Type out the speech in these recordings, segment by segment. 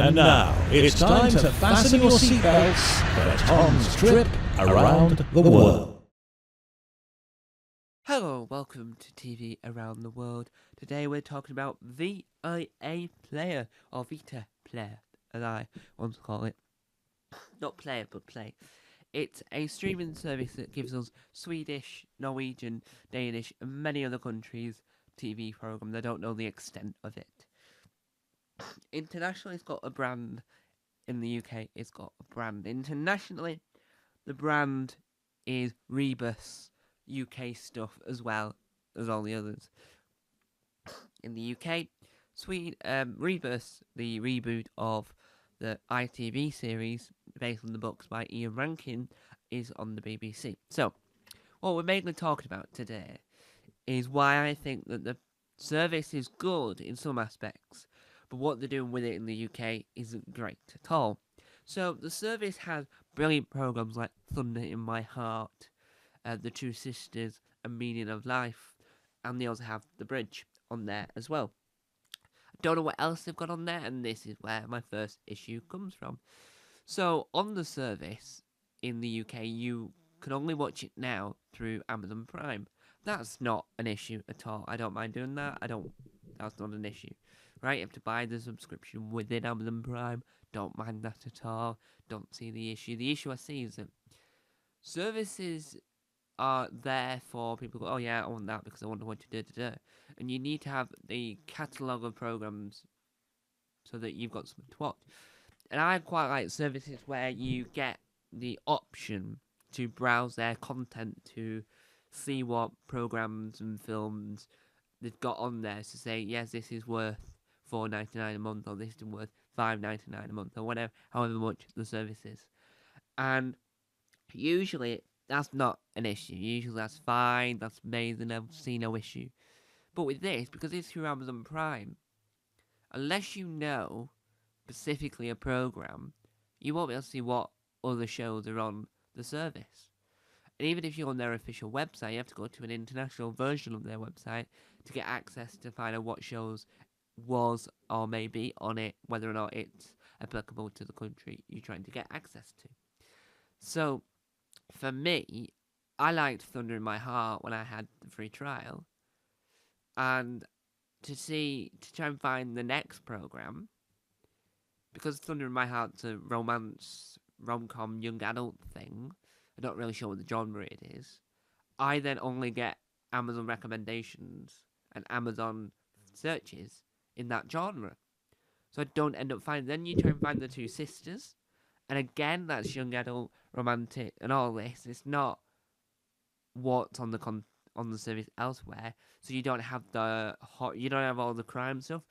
And now, it's time to fasten your seatbelts for Tom's trip around the world. Hello, welcome to TV Around the World. Today we're talking about VIA Player, or Vita Player, as I want to call it. Not player, but play. It's a streaming service that gives us Swedish, Norwegian, Danish, and many other countries' TV programs. I don't know the extent of it. Internationally, it's got a brand. In the UK, it's got a brand. Internationally, the brand is Rebus UK stuff as well as all the others. In the UK, Rebus, the reboot of the ITV series based on the books by Ian Rankin, is on the BBC. So, what we're mainly talking about today is why I think that the service is good in some aspects, but what they're doing with it in the UK isn't great at all. So, the service has brilliant programs like Thunder in My Heart, The Two Sisters, and Meaning of Life, and they also have The Bridge on there as well. I don't know what else they've got on there, and this is where my first issue comes from. So, on the service in the UK, you can only watch it now through Amazon Prime. That's not an issue at all. I don't mind doing that. That's not an issue. Right? You have to buy the subscription within Amazon Prime. Don't mind that at all. Don't see the issue. The issue I see is that services are there for people who go, oh yeah, I want that because I want to watch it, and you need to have the catalogue of programs so that you've got something to watch. And I quite like services where you get the option to browse their content to see what programs and films they've got on there to say, yes, this is worth $4.99 a month, or this is worth $5.99 a month, or whatever, however much the service is. And usually that's not an issue. Usually that's fine, that's amazing, I've seen no issue. But with this, because it's through Amazon Prime, unless you know specifically a program, you won't be able to see what other shows are on the service. And even if you're on their official website, you have to go to an international version of their website to get access to find out what shows was or may be on it, whether or not it's applicable to the country you're trying to get access to. So, for me, I liked Thunder in My Heart when I had the free trial, and to try and find the next program, because Thunder in My Heart's a romance, rom-com, young adult thing, I'm not really sure what the genre it is, I then only get Amazon recommendations and Amazon searches in that genre. So I don't end up finding. Then you try and find The Two Sisters, and again, that's young adult, romantic, and all this. It's not what's on the service elsewhere. So you don't have you don't have all the crime stuff.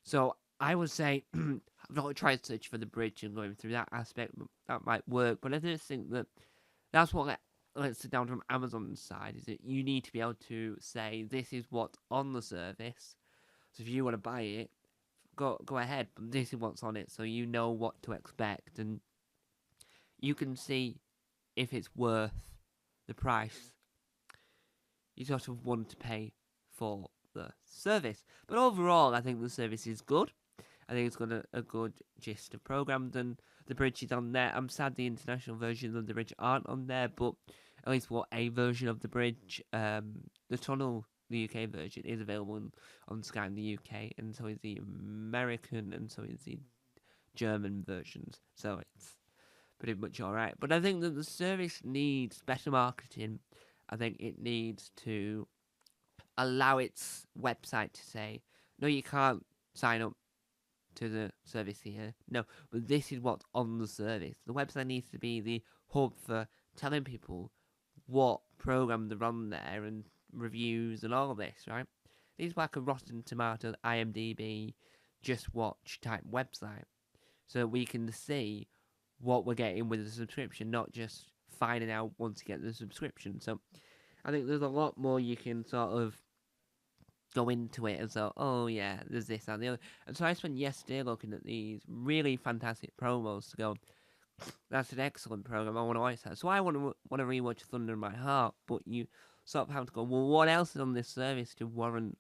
So I would say I've not tried to search for The Bridge and going through that aspect. That might work, but I just think that that's what lets it down from Amazon's side, is that you need to be able to say this is what's on the service. So if you want to buy it, go ahead, but this is what's on it, so you know what to expect, and you can see if it's worth the price you sort of want to pay for the service. But overall, I think the service is good. I think it's got a good gist of programs, and The Bridge is on there. I'm sad the international versions of The Bridge aren't on there, but at least a version of The Bridge, the Tunnel, the UK version, is available on Sky in the UK, and so is the American, and so is the German versions. So it's pretty much alright. But I think that the service needs better marketing. I think it needs to allow its website to say, no, you can't sign up to the service here. No, but this is what's on the service. The website needs to be the hub for telling people what program they're on there and reviews and all this, right? It's like a Rotten Tomatoes, IMDb, Just Watch type website, so we can see what we're getting with the subscription, not just finding out once you get the subscription. So I think there's a lot more you can sort of go into it and so, oh yeah, there's this and the other. And so I spent yesterday looking at these really fantastic promos to go, that's an excellent program, I want to watch that. So I want to rewatch Thunder in My Heart, but you sort of have to go, well, what else is on this service to warrant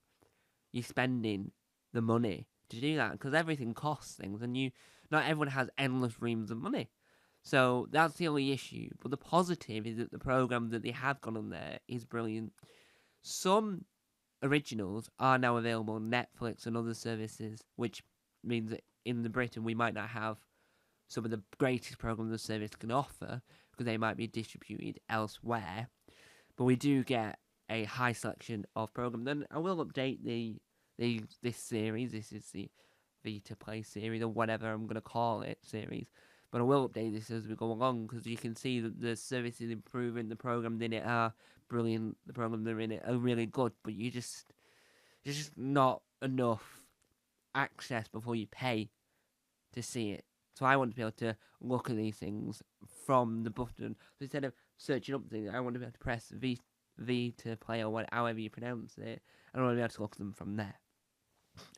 you spending the money to do that? Because everything costs things, and you Not everyone has endless reams of money. So that's the only issue. But the positive is that the program that they have got on there is brilliant. Some originals are now available on Netflix and other services, which means that in Britain we might not have some of the greatest programs the service can offer because they might be distributed elsewhere. But we do get a high selection of programs. Then I will update this series. This is the Viaplay series or whatever I'm going to call it series. But I will update this as we go along because you can see that the service is improving. The programs in it are brilliant. The programs that are in it are really good. But there's just not enough access before you pay to see it. So I want to be able to look at these things from the button. So instead of searching up things, I want to be able to press V to play or however you pronounce it. I want to be able to look at them from there.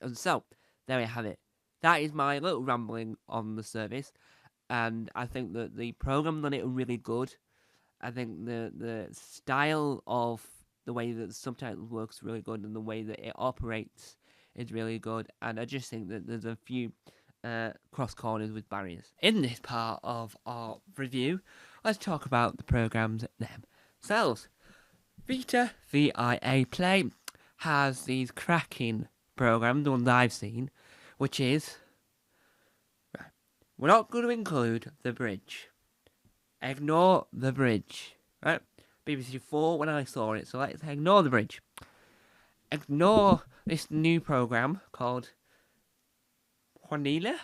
And so, there we have it. That is my little rambling on the service. And I think that the program on it are really good. I think the style of the way that the subtitles works really good, and the way that it operates is really good. And I just think that there's a few cross corners with barriers. In this part of our review, let's talk about the programs themselves. Viaplay has these cracking programs, the ones I've seen, which is we're not going to include the bridge. Ignore the bridge. Right? BBC 4 when I saw it, so let's ignore the bridge. Ignore this new program called Juanila.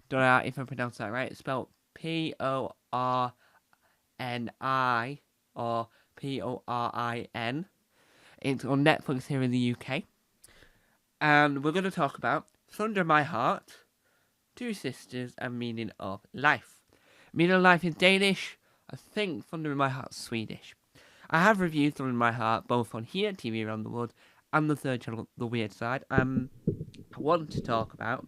Don't know if I pronounced that right. It's spelled Porni or Porin. It's on Netflix here in the UK. And we're going to talk about Thunder in My Heart, Two Sisters, and Meaning of Life. Meaning of Life is Danish. I think Thunder in My Heart is Swedish. I have reviewed Thunder in My Heart both on here, TV Around the World, and the third channel, The Weird Side. I want to talk about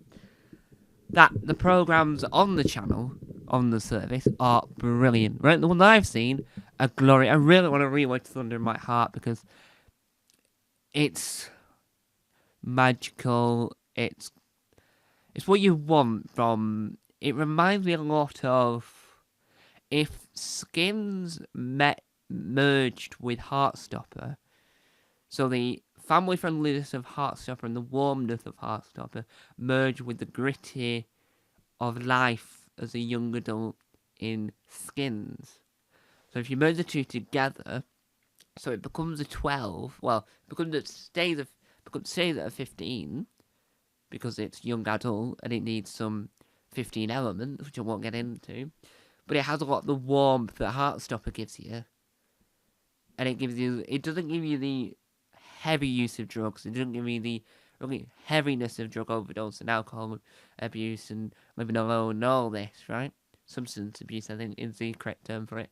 that the programs on the channel, on the service, are brilliant. Right, the ones I've seen are glorious. I really want to rewatch Thunder in My Heart because it's magical. It's what you want from. It reminds me a lot of if Skins merged with Heartstopper. So the family friendliness of Heartstopper and the warmness of Heartstopper merged with the gritty of life as a young adult in Skins. So if you merge the two together, so it becomes a 12. Well, it stays at a 15 because it's young adult and it needs some 15 elements, which I won't get into. But it has a lot of the warmth that Heartstopper gives you, and it doesn't give you the heavy use of drugs. It doesn't give you the really heaviness of drug overdose and alcohol abuse and living alone and all this, right? Substance abuse, I think, is the correct term for it.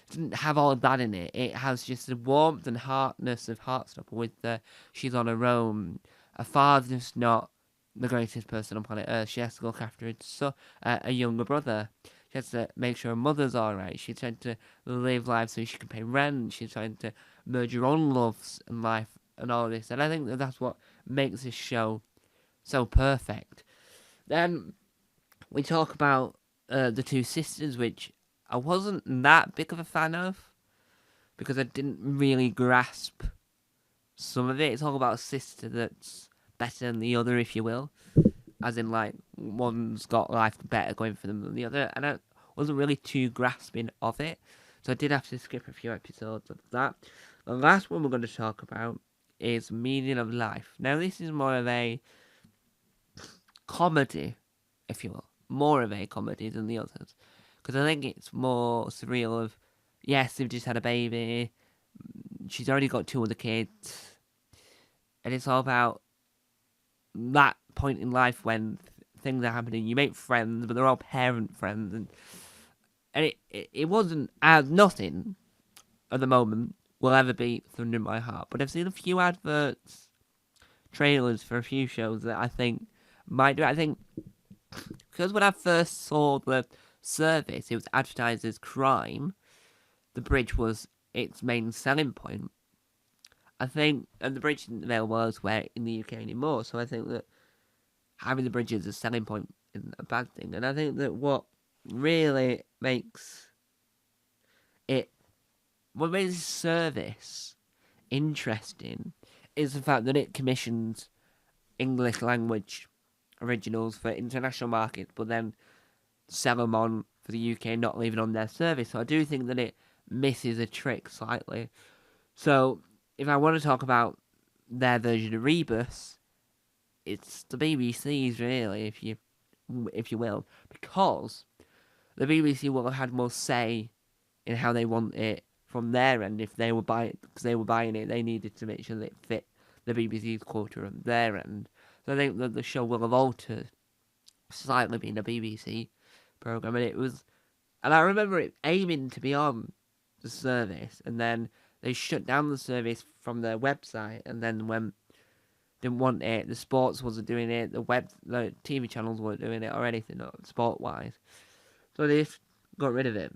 It doesn't have all of that in it. It has just the warmth and hardness of Heartstopper with she's on her own. Her father's not the greatest person on planet Earth. She has to look after a younger brother. She has to make sure her mother's alright. She's trying to live life so she can pay rent. She's trying to merge her own loves and life and all this. And I think that's what makes this show so perfect. Then we talk about the Two Sisters, which I wasn't that big of a fan of because I didn't really grasp some of it. It's all about a sister that's better than the other, if you will. As in, like, one's got life better going for them than the other. And I wasn't really too grasping of it. So I did have to skip a few episodes of that. The last one we're going to talk about is Meaning of Life. Now, this is more of a comedy, if you will. More of a comedy than the others. Because I think it's more surreal of, yes, they've just had a baby. She's already got 2 other kids. And it's all about that point in life when things are happening. You make friends, but they're all parent friends. And it wasn't as nothing at the moment will ever be Thunder in My Heart. But I've seen a few adverts, trailers for a few shows that I think might do it. I think because when I first saw the service, it was advertised as crime. The bridge was its main selling point. I think, and the bridge isn't available elsewhere in the UK anymore, so I think that having the bridge as a selling point isn't a bad thing. And I think that what really makes this service interesting is the fact that it commissions English language originals for international markets, but then sell them on for the UK, not leaving on their service. So I do think that it misses a trick slightly. So if I want to talk about their version of Rebus, it's the BBC's really, if you will, because the BBC will have had more say in how they want it from their end. If they were buying it, they needed to make sure that it fit the BBC's quota on their end. So I think that the show will have altered slightly being a BBC program, and I remember it aiming to be on the service, and then they shut down the service from their website, and then when didn't want it, the sports wasn't doing it, the TV channels weren't doing it or anything sport wise, so they just got rid of it.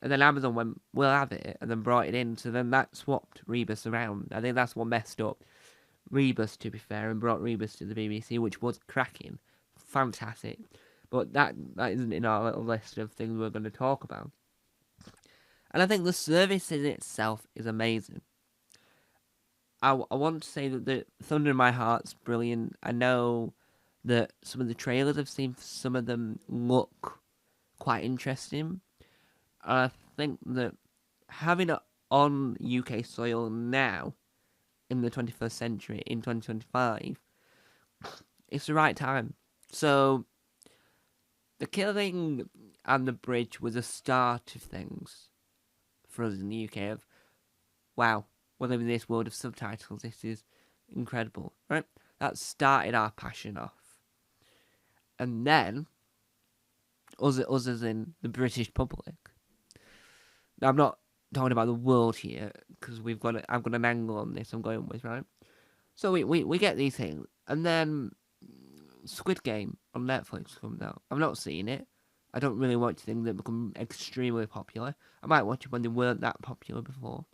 And then Amazon went, we'll have it, and then brought it in, so then that swapped Rebus around. I think that's what messed up Rebus, to be fair, and brought Rebus to the BBC, which was cracking, fantastic. But that isn't in our little list of things we're going to talk about. And I think the service in itself is amazing. I want to say that the Thunder in My Heart's brilliant. I know that some of the trailers I've seen, some of them look quite interesting. And I think that having it on UK soil now, in the 21st century, in 2025, it's the right time. So, The Killing and The Bridge was a start of things for us in the UK of, wow, we're living in this world of subtitles, this is incredible, right? That started our passion off. And then, us as in the British public. Now, I'm not talking about the world here, because I've got an angle on this I'm going with, right? So we get these things, and then Squid Game on Netflix comes out. I've not seen it. I don't really watch things that become extremely popular. I might watch it when they weren't that popular before.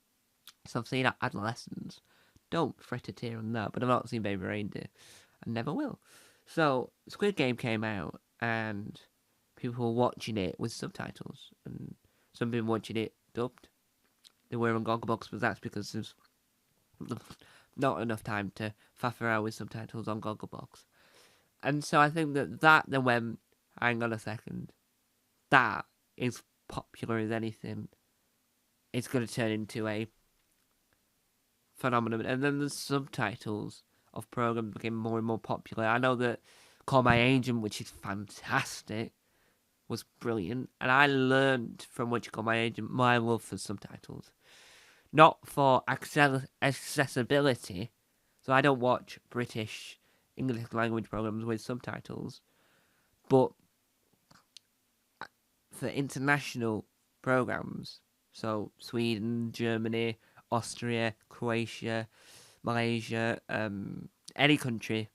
So I've seen Adolescents. Don't fret a tear on that, but I've not seen Baby Reindeer. I never will. So Squid Game came out, and people were watching it with subtitles, and some people watching it dubbed. They were on Gogglebox, but that's because there's not enough time to faff around with subtitles on Gogglebox. And so I think that then went, hang on a second, that is popular as anything. It's going to turn into a phenomenon. And then the subtitles of programs became more and more popular. I know that Call My Agent, which is fantastic, was brilliant. And I learned from What You Call My Agent my love for subtitles. Not for accessibility. So I don't watch British English language programs with subtitles. But for international programs, so Sweden, Germany, Austria, Croatia, Malaysia, any country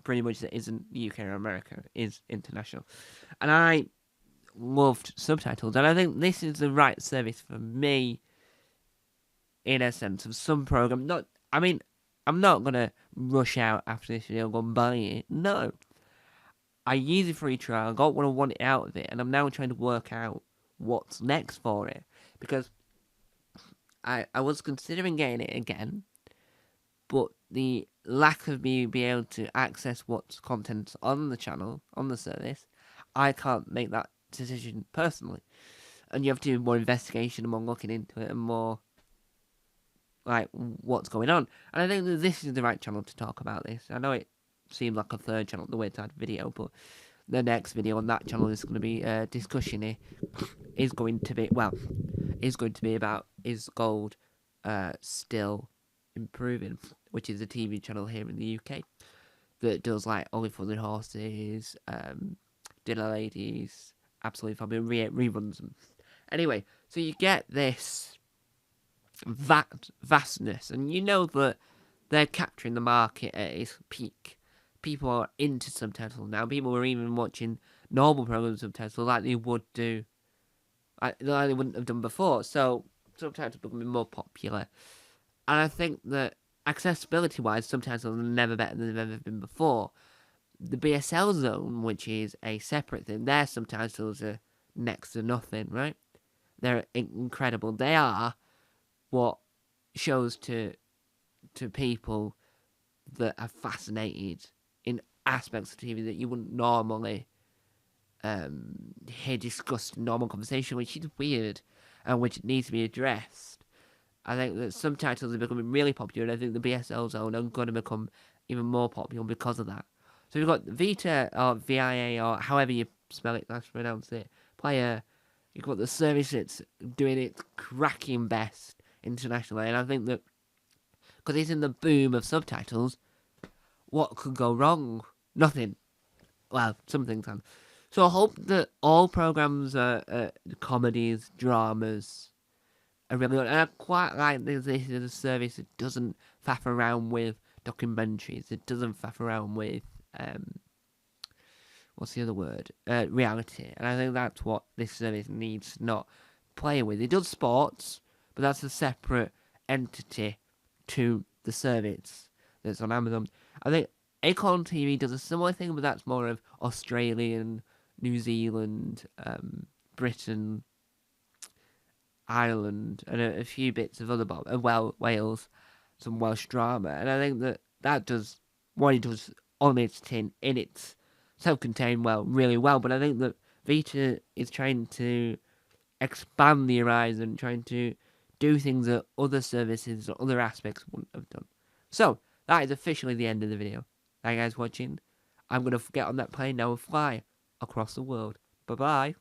pretty much that isn't the UK or America is international. And I loved subtitles, and I think this is the right service for me in a sense of some program. I'm not going to rush out after this video and go and buy it. No. I use a free trial, I got what I wanted out of it, and I'm now trying to work out what's next for it. Because I was considering getting it again, but the lack of me being able to access what's content on the channel, on the service, I can't make that decision personally. And you have to do more investigation and more looking into it and more like what's going on. And I think that this is the right channel to talk about this. I know it seemed like a third channel, the Weird Side video, but the next video on that channel is going to be a discussion is going to be about is gold still improving, which is a TV channel here in the UK that does like Only Fools and Horses, Dinner Ladies, Absolutely Fabulous, reruns them. Anyway, so you get this vastness, and you know that they're capturing the market at its peak. People are into subtitles now. People are even watching normal programs subtitles like they would do, like they wouldn't have done before. So subtitles are becoming more popular, and I think that accessibility-wise, subtitles are never better than they've ever been before. the BSL zone, which is a separate thing, their subtitles are next to nothing, right? They're incredible. They are what shows to people that are fascinated in aspects of TV that you wouldn't normally hear discussed in normal conversation, which is weird and which needs to be addressed. I think that subtitles are becoming really popular, and I think the BSL zone are going to become even more popular because of that. So we've got Vita, or VIA, or however you spell it, that's pronounce it, player. You've got the service that's doing its cracking best internationally, and I think that because it's in the boom of subtitles, what could go wrong? Nothing. Well, some things can. So I hope that all programs are comedies, dramas, are really good. And I quite like this is a service that doesn't faff around with documentaries. It doesn't faff around with what's the other word? Reality. And I think that's what this service needs to not play with. It does sports, but that's a separate entity to the service that's on Amazon. I think Acorn TV does a similar thing, but that's more of Australian, New Zealand, Britain, Ireland, and a few bits of other Wales, some Welsh drama. And I think that does what it does on its tin, in its self-contained really well. But I think that Vita is trying to expand the horizon, trying to do things that other services or other aspects wouldn't have done. So, that is officially the end of the video. Thank you guys for watching. I'm going to get on that plane now and fly across the world. Bye-bye.